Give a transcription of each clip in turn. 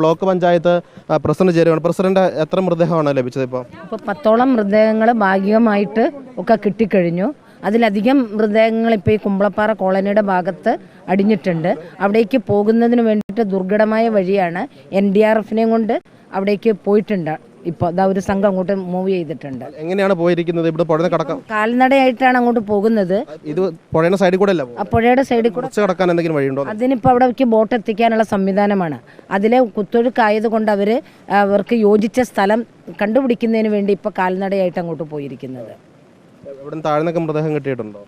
Block panchayat president ചേരുകയാണ്. President എത്ര മൃതദേഹമാണ് ലഭിച്ചത്? ഇപ്പോൾ 10ഓളം മൃതദേഹങ്ങൾ ഭാഗികമായിട്ട് ഒക്കെ കിട്ടിക്കഴിഞ്ഞു. അതിലധികം മൃതദേഹങ്ങൾ ഇപ്പോൾ ഈ കുമ്പളപ്പാറ കോളനിയുടെ ഭാഗത്ത് അടിഞ്ഞിട്ടുണ്ട്. അവിടേക്ക് പോകുന്നതിന് വേണ്ടിയിട്ട് ദുർഘടമായ വഴിയാണ്. NDRFനെയും കൊണ്ട് അവിടേക്ക് പോയിട്ടുണ്ട്. ഇപ്പോൾ ഇതാ ഒരു സംഘം അങ്ങോട്ട് മൂവ് ചെയ്തിട്ടുണ്ട്. എങ്ങനെയാണ് പോയിരിക്കുന്നത്? ഇവിടെ പുഴ കടക്കാം, കാൽനടയായിട്ടാണ് അങ്ങോട്ട് പോകുന്നത്. ഇത് പുഴയുടെ സൈഡിൽ കൂടെ അല്ല, പുഴയുടെ സൈഡിൽ കൂടെ കടക്കാൻ എന്തെങ്കിലും വഴിയുണ്ടോ? അതിനിപ്പോൾ അവിടേക്ക് ബോട്ട് എത്തിക്കാനുള്ള സംവിധാനമാണ്. അതിലെ കുത്തൊഴുക്കായതുകൊണ്ട് അവർക്ക് യോജിച്ച സ്ഥലം കണ്ടുപിടിക്കുന്നതിന് വേണ്ടി ഇപ്പോൾ കാൽനടയായിട്ട് അങ്ങോട്ട് പോയിരിക്കുന്നത്. ഇവിടെ താഴ്ന്നൊക്കെ മൃതദേഹം കിട്ടിയിട്ടുണ്ടോ?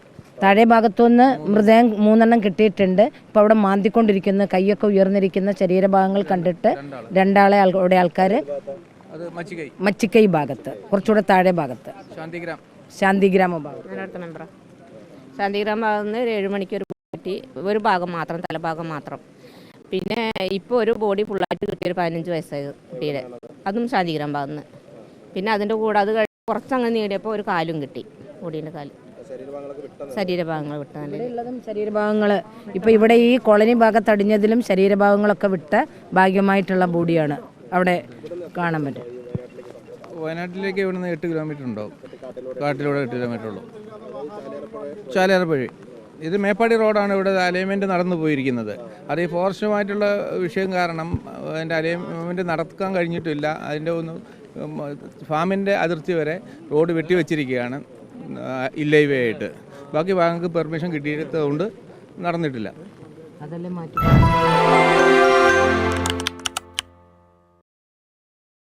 താഴെ ഭാഗത്തുനിന്ന് മൃതദേഹം 3 കിട്ടിയിട്ടുണ്ട്. ഇപ്പോൾ അവിടെ മാന്തിക്കൊണ്ടിരിക്കുന്ന കൈയൊക്കെ ഉയർന്നിരിക്കുന്ന ശരീരഭാഗങ്ങൾ കണ്ടിട്ട് രണ്ടാളെ അവിടെ ആൾക്കാർ മച്ചിക്കൈ ഭാഗത്ത്, കുറച്ചുകൂടെ താഴെ ഭാഗത്ത് ശാന്തിഗ്രാമ ഭാഗത്ത്, ശാന്തിഗ്രാമ ഭാഗത്ത് നിന്ന് 7 മണിക്ക് ഒരു കിട്ടി, ഒരു ഭാഗം മാത്രം, തലഭാഗം മാത്രം. പിന്നെ ഇപ്പോൾ ഒരു ബോഡി ഫുള്ളായിട്ട് കിട്ടിയൊരു 15 വയസ്സായ കുട്ടിയുടെ, അതും ശാന്തിഗ്രാമ ഭാഗത്ത് നിന്ന്. പിന്നെ അതിൻ്റെ കൂടെ അത് കുറച്ചങ്ങനെ നീടിയപ്പോൾ ഒരു കാലും കിട്ടി, ബോഡീൻ്റെ കാല്. ശരീരഭാഗങ്ങൾ വിട്ടതും ശരീരഭാഗങ്ങൾ ഇപ്പോൾ ഇവിടെ ഈ കോളനി ഭാഗത്ത് അടിഞ്ഞതിലും ശരീരഭാഗങ്ങളൊക്കെ വിട്ട ഭാഗ്യമായിട്ടുള്ള ബോഡിയാണ് അവിടെ കാണാൻ പറ്റും. വയനാട്ടിലേക്ക് ഇവിടുന്ന് 8 കിലോമീറ്റർ ഉണ്ടാവും, കാട്ടിലൂടെ 8 കിലോമീറ്റർ ഉള്ളൂ. ചാലിയാർപ്പുഴ, ഇത് മേപ്പാടി റോഡാണ്. ഇവിടെ അലൈൻമെൻറ്റ് നടന്നു പോയിരിക്കുന്നത്. അത് ഈ ഫോറസ്റ്റുമായിട്ടുള്ള വിഷയം കാരണം അതിൻ്റെ അലൈൻമെൻറ്റ് നടക്കാൻ കഴിഞ്ഞിട്ടില്ല. അതിൻ്റെ ഫാമിൻ്റെ അതിർത്തി വരെ റോഡ് വെട്ടിവെച്ചിരിക്കുകയാണ് ഇല്ലൈവേ ആയിട്ട്. ബാക്കി ഭാഗങ്ങൾക്ക് പെർമിഷൻ കിട്ടിയതുകൊണ്ട് നടന്നിട്ടില്ല. അതെല്ലാം മാറ്റി